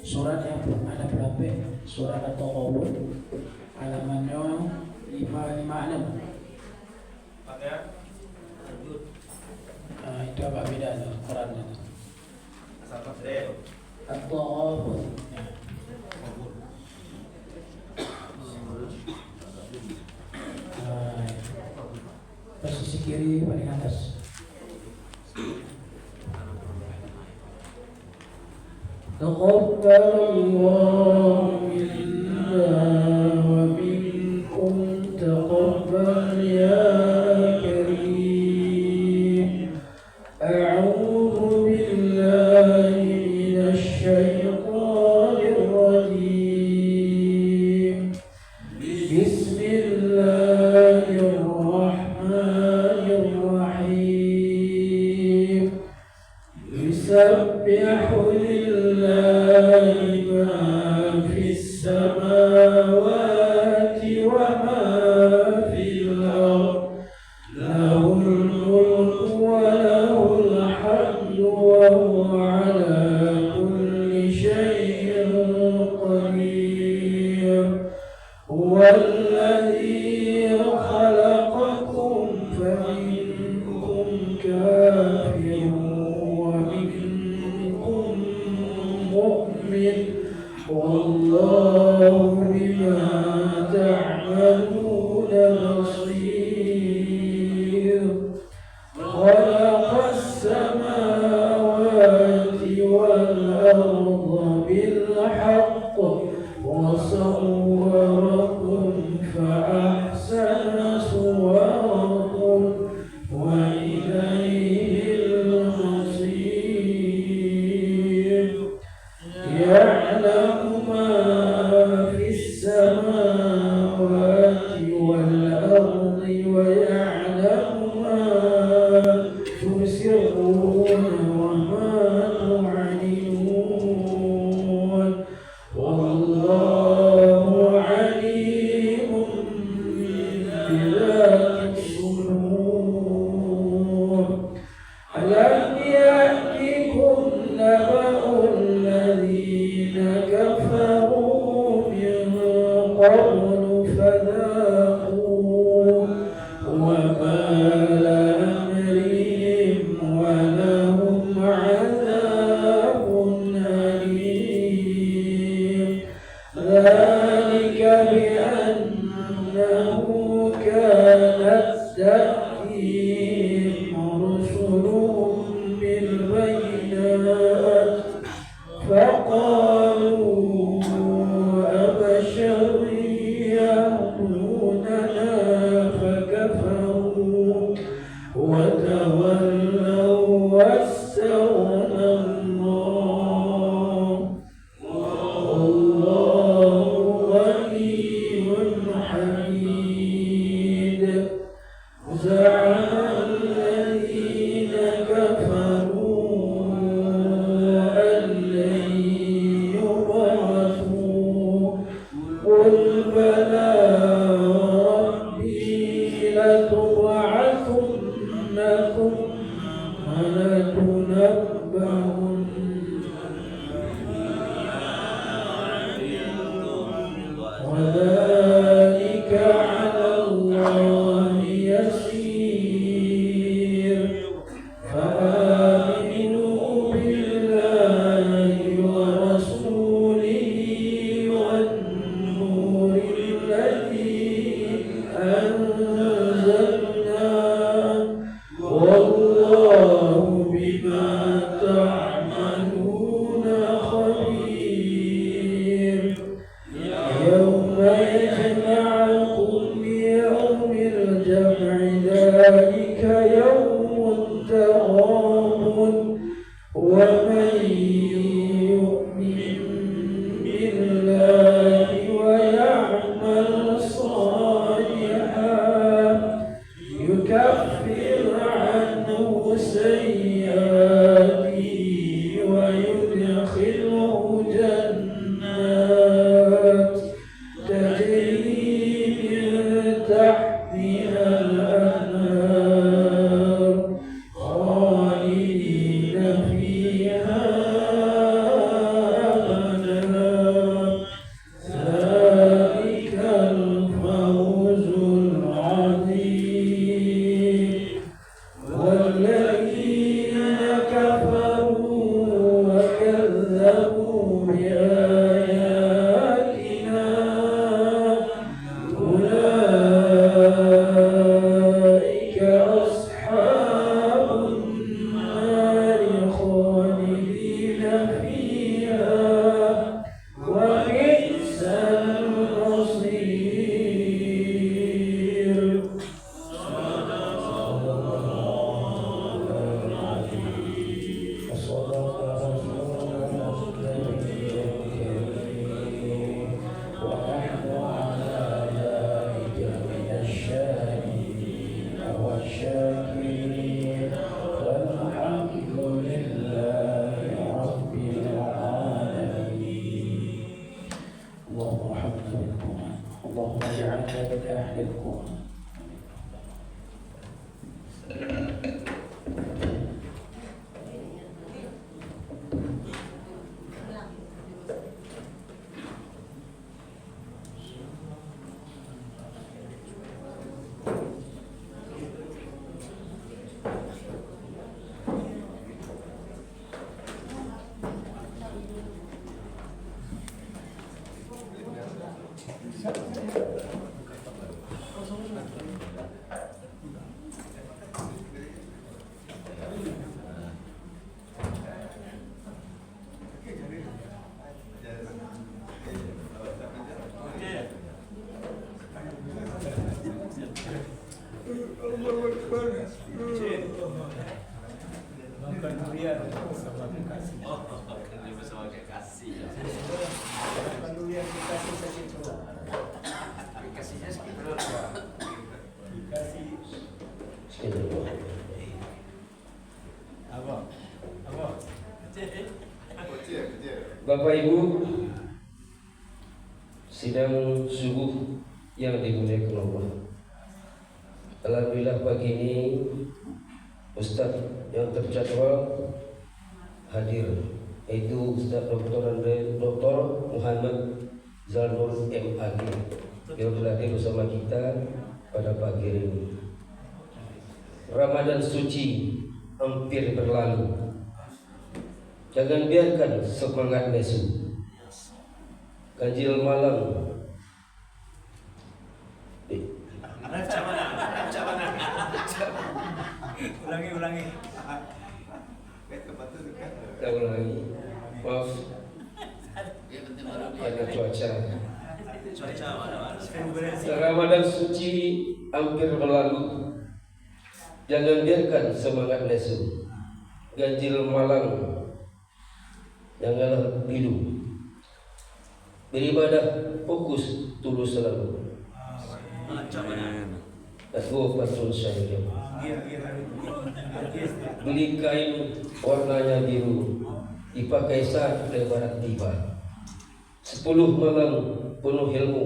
Surat yang ada berapa? Surat At-Taghabun halamannya 556. Pakai Itu apa bedanya Qurannya? asal pakai At-Taghabun. Posisi kiri paling atas. Taqabbalallahu minna wa minkum taqabbal ya karim. A'udzu billahi minasy syaithanir rajim. Bismillahirrahmanirrahim. Yusabbihu lillahi ma fis samawati wa ma fil ardh. Lahul mulku wa lahul hamdu wa huwa ala kulli syai'in qadir. Huwallazi khalaqakum faminkum kafirun مؤمن والله بما تعملون بصير. خلق السماوات والأرض بالحق وصوركم فأحسن صوركم وإليه المصير. يعلم ما في السماوات والأرض ويعلم ما تسرون وما تعلنون والله عليم بذات الصدور. ألم يأتكم نبأ الذين كفروا من قبل فذاقوا وبال أمرهم ولهم عذاب أليم. ذلك بأنه كانت تأتيهم رسلهم بالبينات فقالوا أبشر يهدوننا فكفروا وتولوا واستغنى الله والله غني حميد. زعم الذين كفروا أن لن يبعثوا قل بلى ربي لتبعثن ثم لتنبؤن وذلك على الله يسير. فآمنوا بالله ورسوله والنور الذي أنزلنا والله بما تعملون خبير. يوم كذبوا بآياتنا أولئك أصحاب النار خالدين فيها وبئس المصير. اللهم اجعلنا من أهل القرآن. Bapak Ibu, sidang subuh yang dimuliakan Allah. Alhamdulillah pagi ini Ustaz yang terjadwal hadir, yaitu Ustaz Dr. Muhammad Zanul MAG yang telah hadir bersama kita pada pagi ini. Ramadan suci hampir berlalu. Jangan biarkan semangat lesu. Ganjil malam. Ulangi. Kita ulangi. Maaf. Karena cuaca. Ramadan suci hampir berlalu. Jangan biarkan semangat lesu. Ganjil malam. Janganlah pilu. Beribadah fokus tulus selalu. Aku patron saya. Beli kain warnanya biru, dipakai saat lebaran tiba. 10 malam penuh ilmu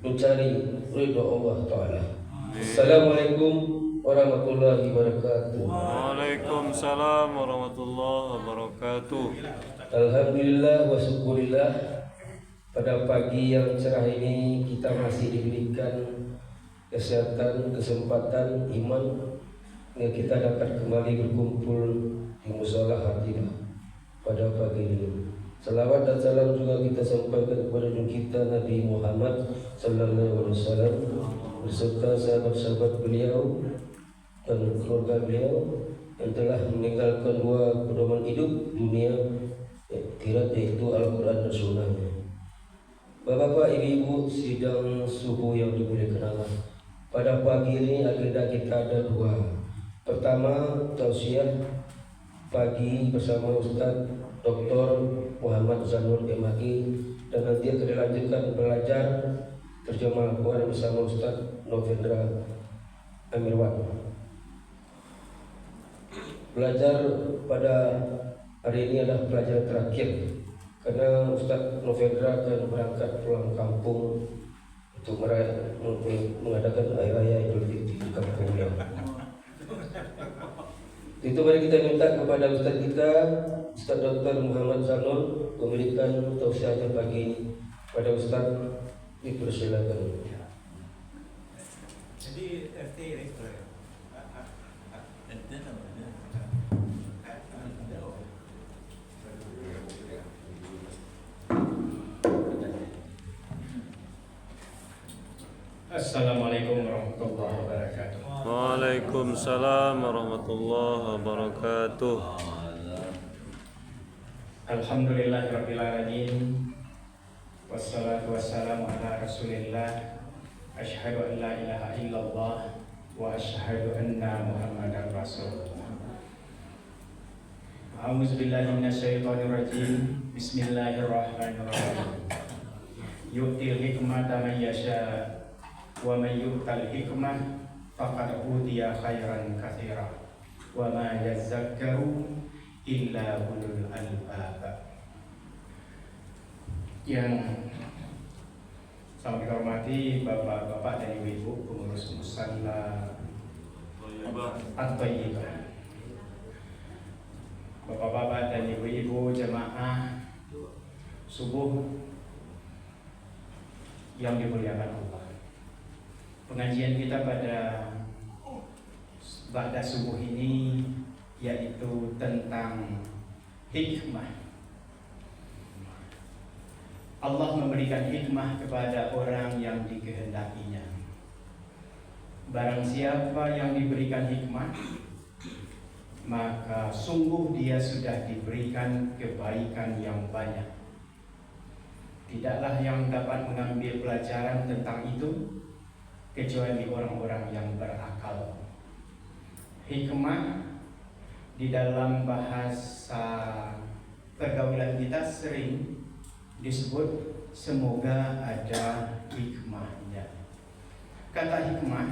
mencari ridho Allah Ta'ala. Assalamualaikum warahmatullahi wabarakatuh. Waalaikumsalam warahmatullahi wabarakatuh. Alhamdulillah wa syukurillah, pada pagi yang cerah ini kita masih diberikan kesehatan, kesempatan, iman yang kita dapat kembali berkumpul di mushola Hatimah pada pagi ini. Salawat dan salam juga kita sampaikan kepada junjungan kita Nabi Muhammad sallallahu alaihi wasallam beserta sahabat-sahabat beliau dan keluarga beliau yang telah meninggalkan dua pedoman hidup dunia akhirat, yaitu Al-Quran dan Sunnahnya. Bapak-bapak, ibu-ibu sidang subuh yang dimuliakan Allah, pada pagi ini agenda kita ada dua. Pertama, tausiah pagi bersama Ustaz Dr. Muhammad Zanul MAG, dan nanti akan dilanjutkan belajar terjemah Al-Quran bersama Ustaz Novendra Amirwan. Belajar pada hari ini adalah pelajaran terakhir karena Ustaz Novendra akan berangkat pulang kampung untuk mengadakan hari raya Idul Fitri di kampungnya. Itu mari kita minta kepada Ustaz kita, Ustaz Dr. Muhammad Zanul, memberikan tausiahnya pagi ini. Pada Ustaz dipersilakan. Jadi RT itu ya. Assalamualaikum warahmatullahi wabarakatuh. Waalaikumsalam warahmatullahi wabarakatuh. Alhamdulillahirabbil alamin. Wassalatu wassalamu ala Rasulillah. Asyhadu an la ilaha illallah wa asyhadu anna Muhammadar Rasulullah. A'udzu billahi minasyaitonir rajim. Bismillahirrahmanirrahim. Yu'til hikmata man yasha wa man yu'tal hikmah faqad utiya khairan katsira wa ma yazakkaru illa ulul albab. Yang sangat dihormati bapak-bapak dan ibu-ibu pengurus musalla At-Thayyibah, bapak-bapak dan ibu-ibu jemaah subuh yang dimuliakan Allah. Pengajian kita pada ba'da subuh ini yaitu tentang hikmah. Allah memberikan hikmah kepada orang yang dikehendakinya. Barang siapa yang diberikan hikmah, maka sungguh dia sudah diberikan kebaikan yang banyak. Tidaklah yang dapat mengambil pelajaran tentang itu kecuali orang-orang yang berakal. Hikmah di dalam bahasa pergaulan kita sering disebut semoga ada hikmahnya. Kata hikmah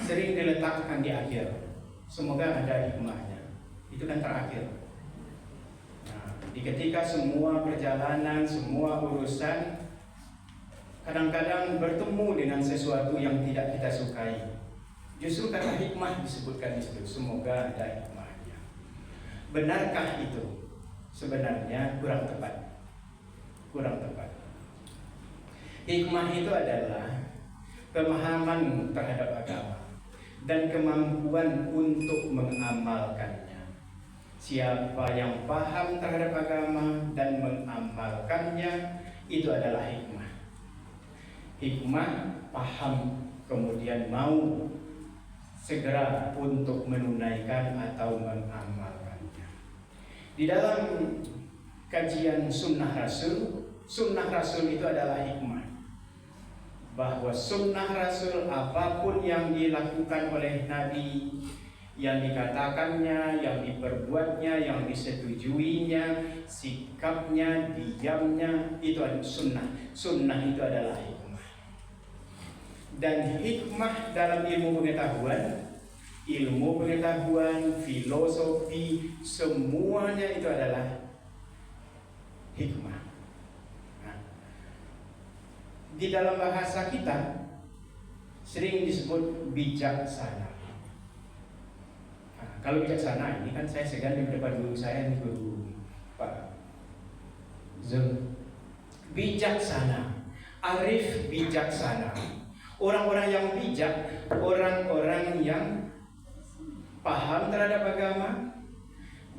sering diletakkan di akhir. Semoga ada hikmahnya. Itu kan terakhir. Nah, ketika semua perjalanan, semua urusan kadang-kadang bertemu dengan sesuatu yang tidak kita sukai, justru kata hikmah disebutkan di situ. Semoga ada hikmahnya. Benarkah itu? Sebenarnya kurang tepat. Kurang tepat. Hikmah itu adalah pemahaman terhadap agama dan kemampuan untuk mengamalkannya. Siapa yang paham terhadap agama dan mengamalkannya, itu adalah hikmah. Hikmah paham kemudian mau segera untuk menunaikan atau mengamalkannya. Di dalam kajian sunnah Rasul itu adalah hikmah. Bahwa sunnah Rasul apapun yang dilakukan oleh Nabi, yang dikatakannya, yang diperbuatnya, yang disetujuinya, sikapnya, diamnya, itu adalah sunnah. Sunnah itu adalah hikmah. Dan hikmah dalam ilmu pengetahuan, filosofi, semuanya itu adalah hikmah. Nah, di dalam bahasa kita sering disebut bijaksana. Nah, kalau bijaksana ini kan saya segan di depan guru saya, guru Pak Zul. Bijaksana, arif bijaksana. Orang-orang yang bijak, orang-orang yang paham terhadap agama,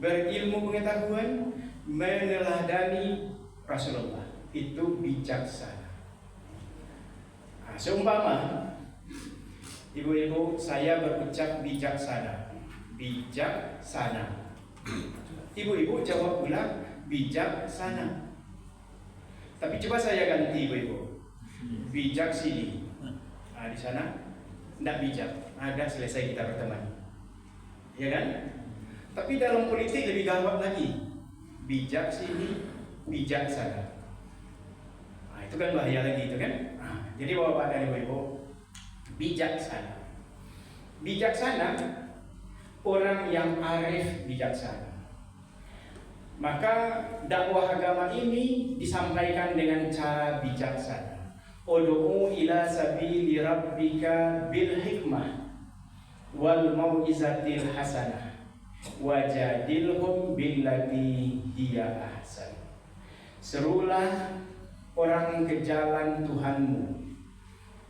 berilmu pengetahuan, meneladani Rasulullah, itu bijaksana. Nah, seumpama ibu-ibu saya berucap bijaksana, bijaksana. Ibu-ibu jawab pula bijaksana. Tapi coba saya ganti ibu-ibu, bijak sini. Nah, di sana tidak bijak. Ada selesai kita berteman, ya kan? Tapi dalam politik lebih gawat lagi. Bijak sini, bijak sana. Nah, itu kan bahaya lagi, itu kan? Nah, jadi bapak dan ibu-ibu, bijaksana. Bijaksana, orang yang arif bijaksana. Maka dakwah agama ini disampaikan dengan cara bijaksana. Ud'u ila sabili rabbika bil hikmah wal mau'izatil hasanah wajadilhum billati hiya ahsan. Serulah orang ke jalan Tuhanmu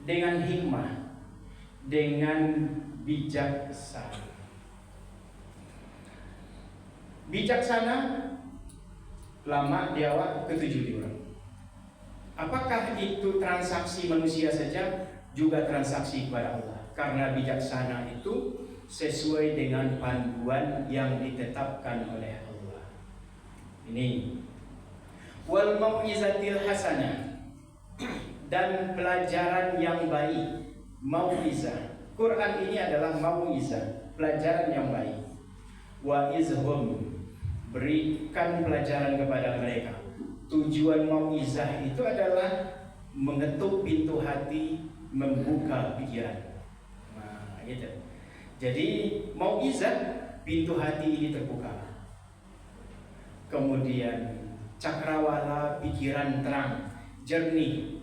dengan hikmah, dengan bijaksana. Bijaksana lama diawak ketujuh diurang. Apakah itu transaksi manusia saja? juga transaksi kepada Allah. Karena bijaksana itu sesuai dengan panduan yang ditetapkan oleh Allah. Ini wal mau'izatil hasanah, dan pelajaran yang baik. Mau'izah, Quran ini adalah mau'izah, pelajaran yang baik. Wa izhum, berikan pelajaran kepada mereka. Tujuan mau'izah itu adalah mengetuk pintu hati, membuka pikiran. Nah, gitu. Jadi mau'izah, pintu hati ini terbuka. Kemudian cakrawala, pikiran terang, jernih.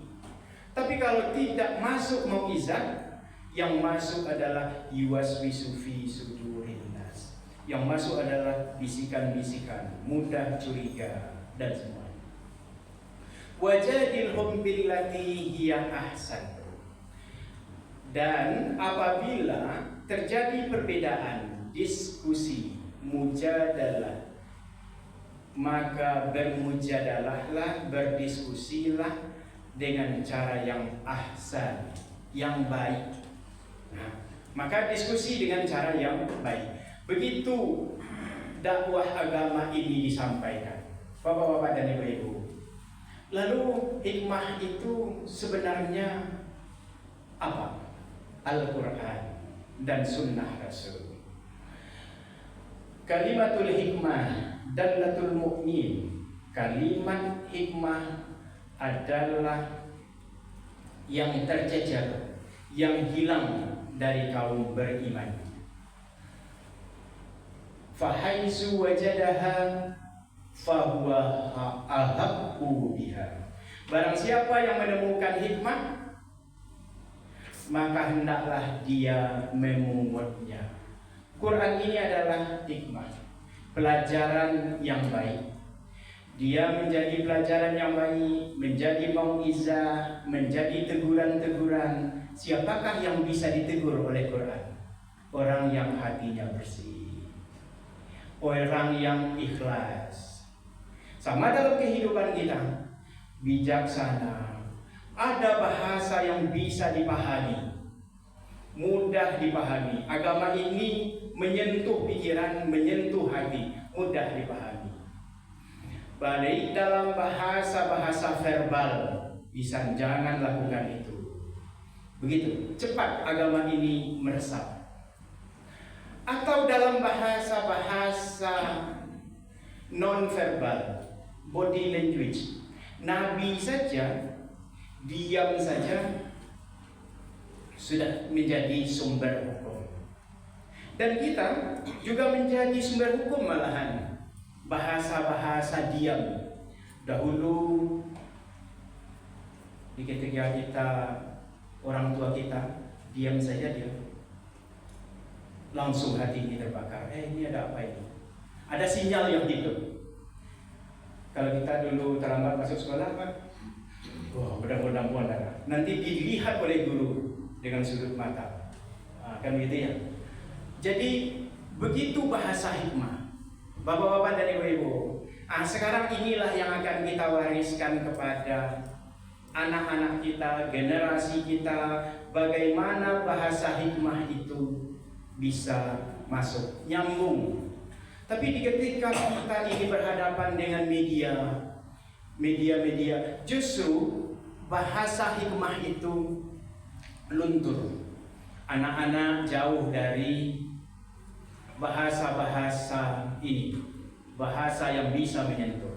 Tapi kalau tidak masuk mau'izah, yang masuk adalah yuwaswisu fi sudurin nas. Yang masuk adalah bisikan-bisikan, mudah curiga dan semuanya. Wajadilhum billati hiya ahsan. Dan apabila terjadi perbedaan, diskusi, mujadalah, maka bermujadalahlah, berdiskusilah dengan cara yang ahsan, yang baik. Nah, maka diskusi dengan cara yang baik. Begitu dakwah agama ini disampaikan, Bapak-bapak dan Ibu-ibu. Lalu hikmah itu sebenarnya apa? Al-Quran dan Sunnah Rasul. Kalimatul hikmah dallatul mu'min. Kalimat hikmah adalah yang tercecer, yang hilang dari kaum beriman. Fahaitsu wajadaha fahuwa ahabbu biha. Barang siapa yang menemukan hikmah, maka hendaklah dia memungutnya. Quran ini adalah hikmah, pelajaran yang baik. Dia menjadi pelajaran yang baik, menjadi mau'izah, menjadi teguran-teguran. Siapakah yang bisa ditegur oleh Quran? Orang yang hatinya bersih, orang yang ikhlas. Sama dalam kehidupan kita, bijaksana. Ada bahasa yang bisa dipahami, mudah dipahami. Agama ini menyentuh pikiran, menyentuh hati, mudah dipahami. Baik dalam bahasa-bahasa verbal, bisa jangan lakukan itu. Begitu cepat agama ini meresap. Atau dalam bahasa-bahasa non-verbal, body language, Nabi saja diam saja sudah menjadi sumber hukum. Dan kita juga menjadi sumber hukum malahan. Bahasa-bahasa diam. Dahulu di ketika kita, orang tua kita diam saja, dia langsung hati ini terbakar. Ini ada apa ini? Ada sinyal yang hidup. Kalau kita dulu terlambat masuk sekolah, Pak, wah, mudah-mudahan darah. Nanti dilihat oleh guru dengan sudut mata. Kan gitu ya. Jadi begitu bahasa hikmah. Bapak-bapak dan ibu-ibu, sekarang inilah yang akan kita wariskan kepada anak-anak kita, generasi kita. Bagaimana bahasa hikmah itu bisa masuk, nyambung. Tapi ketika kita ini berhadapan dengan media, justru bahasa hikmah itu luntur. Anak-anak jauh dari bahasa-bahasa ini, bahasa yang bisa menyentuh.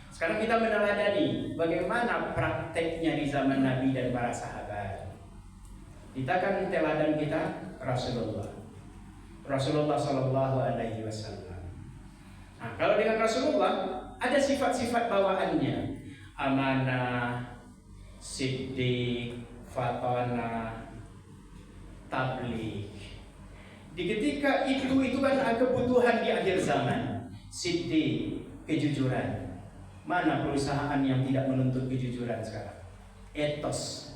Sekarang kita meneladani bagaimana prakteknya di zaman Nabi dan para sahabat. Kita kan teladan kita Rasulullah Sallallahu Alaihi Wasallam. Kalau dengan Rasulullah ada sifat-sifat bawaannya: amanah, siddiq, fatana, tabligh. Di ketika itu kan kebutuhan di akhir zaman. Siddiq, kejujuran. Mana perusahaan yang tidak menuntut kejujuran sekarang? Etos.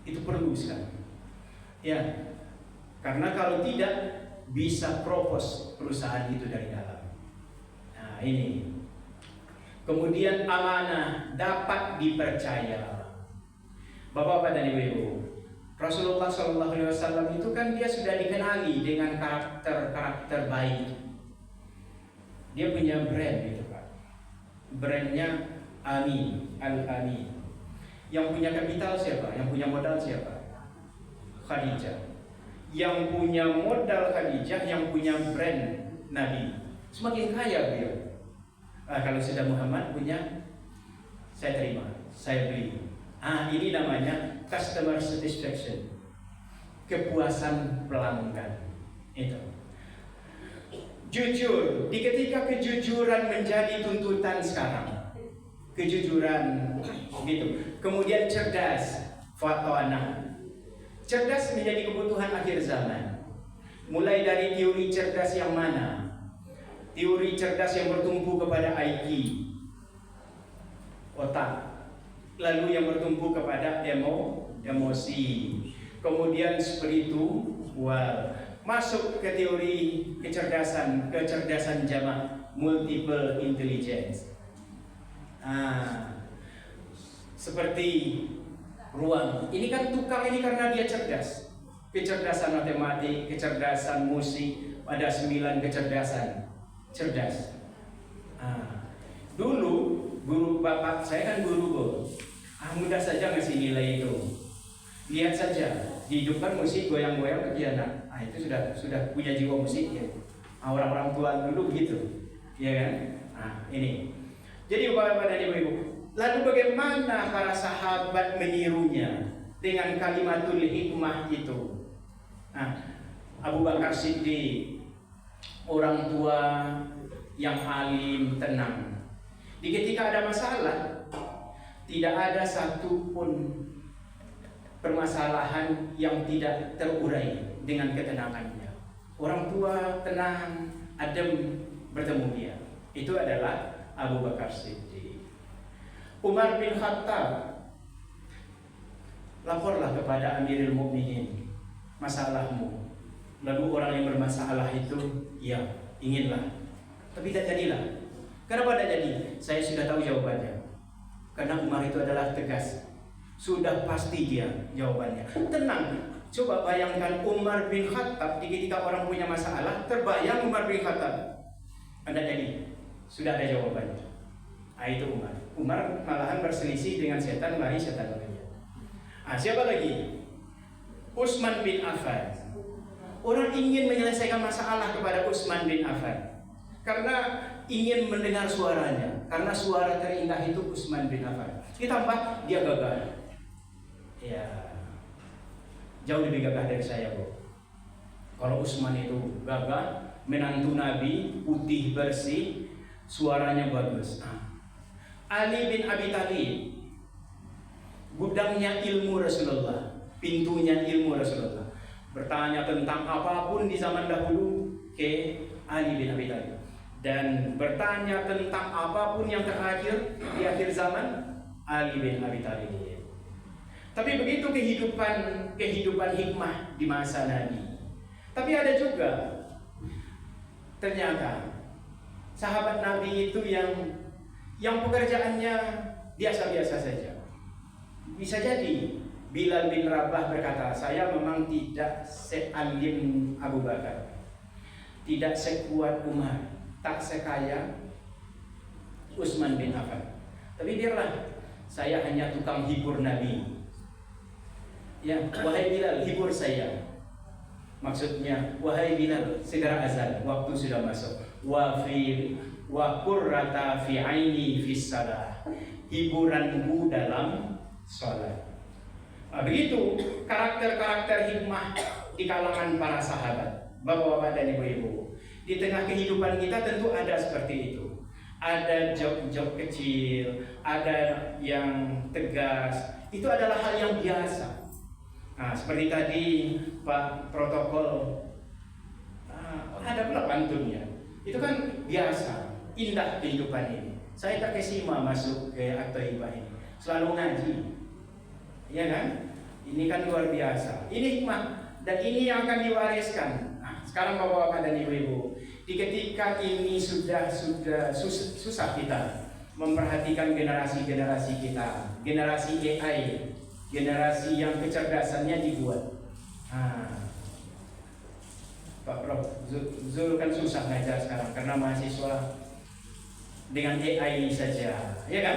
Itu perlu sekarang. Ya. Karena kalau tidak bisa propos perusahaan itu dari dalam. Nah, ini. Kemudian amanah, dapat dipercaya. Bapak-bapak dan ibu-ibu, Rasulullah SAW itu kan dia sudah dikenali dengan karakter baik. Dia punya brand gitu Pak. Brandnya Amin, Al-Amin. Yang punya kapital siapa? Yang punya modal siapa? Khadijah. Yang punya modal Khadijah, yang punya brand Nabi. Semakin kaya beliau. Kalau sudah Muhammad punya, saya terima, saya beli. Ini namanya customer satisfaction, kepuasan pelanggan. Itu. Jujur, ketika kejujuran menjadi tuntutan sekarang, kejujuran gitu. Kemudian cerdas, fatwana. Cerdas menjadi kebutuhan akhir zaman. Mulai dari teori cerdas yang mana? Teori cerdas yang bertumpu kepada IQ, otak. Lalu yang bertumpu kepada emosi. Kemudian spiritual. Masuk ke teori kecerdasan jamak, multiple intelligence. Seperti ruang. Ini kan tukang ini karena dia cerdas. Kecerdasan matematik, kecerdasan musik, ada 9 kecerdasan. Cerdas. Dulu guru bapak saya kan guru mudah saja ngasih nilai itu. Lihat saja, dihidupkan musik goyang-goyang ke anak. Itu sudah punya jiwa musik ya. Orang-orang tua dulu begitu, ya kan? Ini. Jadi bapak dan ibu-ibu, lalu bagaimana para sahabat menirunya dengan kalimatul hikmah itu? Abu Bakar Siddiq, orang tua yang alim, tenang. Ketika ada masalah, tidak ada satupun permasalahan yang tidak terurai dengan ketenangannya. Orang tua tenang, adem bertemu dia. Itu adalah Abu Bakar Siddiq. Umar bin Khattab, laporlah kepada Amirul Mukminin masalahmu. Lalu orang yang bermasalah itu, ya inginlah, tapi tidak jadilah. Kenapa tidak jadi? Saya sudah tahu jawabannya. Karena Umar itu adalah tegas. Sudah pasti dia jawabannya. Tenang. Coba bayangkan Umar bin Khattab ketika orang punya masalah, terbayang Umar bin Khattab. Anda jadi, sudah ada jawabannya. Itu Umar. Umar malahan berselisih dengan setan, lari setan lagi. Siapa lagi? Utsman bin Affan. Orang ingin menyelesaikan masalah kepada Utsman bin Affan karena ingin mendengar suaranya. Karena suara terindah itu Utsman bin Affan. Ditambah dia gagah. Ya, jauh lebih gagah dari saya, Bu. Kalau Utsman itu gagah, menantu Nabi, putih bersih, suaranya bagus. Ali bin Abi Thalib, gudangnya ilmu Rasulullah, pintunya ilmu Rasulullah. Bertanya tentang apapun di zaman dahulu ke Ali bin Abi Thalib, dan bertanya tentang apapun yang terakhir di akhir zaman, Ali bin Abi Thalib. Tapi begitu kehidupan hikmah di masa Nabi. Tapi ada juga ternyata sahabat Nabi itu yang pekerjaannya biasa-biasa saja. Bisa jadi Bilal bin Rabah berkata, saya memang tidak sealim Abu Bakar, tidak sekuat Umar, tak sekaya Utsman bin Affan. Tapi biarlah, saya hanya tukang hibur Nabi. Ya, wahai Bilal, hibur saya. Maksudnya, wahai Bilal, segera azan, waktu sudah masuk. Wa qurrata fi aini fis salah. Hiburanku dalam salat. Begitu karakter-karakter hikmah di kalangan para sahabat, bapak-bapak dan ibu-ibu. Di tengah kehidupan kita tentu ada seperti itu. Ada jok-jok kecil, ada yang tegas. Itu adalah hal yang biasa. Seperti tadi Pak protokol, ada pula pantunnya. Itu kan biasa, indah kehidupan ini. Saya tak kesima masuk ke At-Thaibah ini, selalu ngaji. Ya kan? Ini kan luar biasa. Ini hikmah dan ini yang akan diwariskan. Sekarang bapak-bapak dan ibu-ibu, ketika ini sudah susah kita memperhatikan generasi kita, generasi AI generasi yang kecerdasannya dibuat. Pak Prof, Zul kan susah ngajar sekarang karena mahasiswa dengan AI saja, ya kan?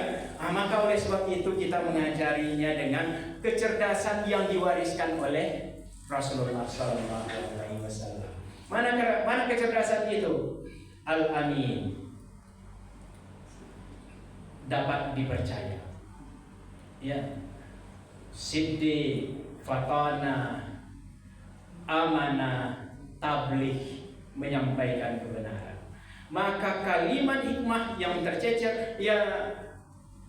Maka oleh sebab itu kita mengajarinya dengan kecerdasan yang diwariskan oleh Rasulullah Sallallahu Alaihi Wasallam. Mana kecerdasan itu? Al-Amin, dapat dipercaya. Ya, Siddiq, Fatana, Amanah, tabligh, menyampaikan kebenaran. Maka kalimat hikmah yang tercecer, ya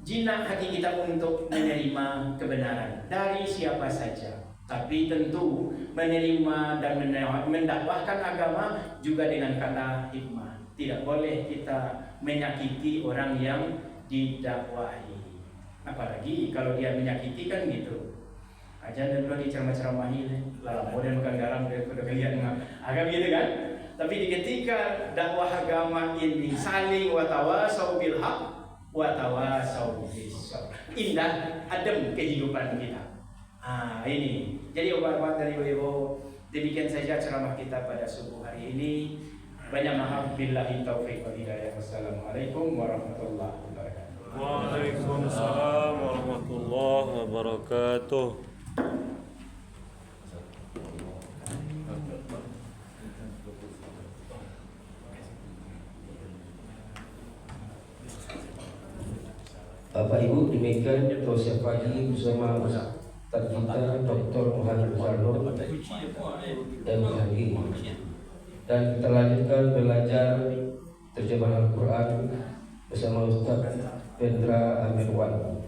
jinak hati kita untuk menerima kebenaran dari siapa saja. Tapi tentu menerima dan mendakwahkan agama juga dengan kata hikmah. Tidak boleh kita menyakiti orang yang didakwahi. Apalagi kalau dia menyakiti kan gitu. Aja dulu diceramah-ceramahi, lah modern makan garam udah kalian agak gitu kan. Tapi di ketika dakwah agama ini saling watawasau bil haq watawasau bis sabr. Indah, adem kehidupan kita. Ini. Jadi obat-obat dari beliau. Demikian saja ceramah kita pada subuh hari ini. Banyak maaf, billahi taufiq wal hidayah. Wassalamualaikum warahmatullahi wabarakatuh. Waalaikumsalam warahmatullahi wabarakatuh. Bapak Ibu, demikian proses pagi bersama Ustaz kita Dr. Muhammad Farno MHG, dan kita lanjutkan belajar terjemahan Al-Quran bersama Ustaz Pendra Amirwan.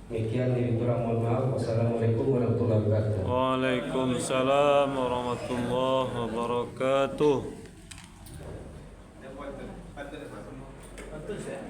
Demikian, lebih kurang mohon maaf. Wassalamualaikum warahmatullahi wabarakatuh. Waalaikumsalam warahmatullahi wabarakatuh. Betul saya.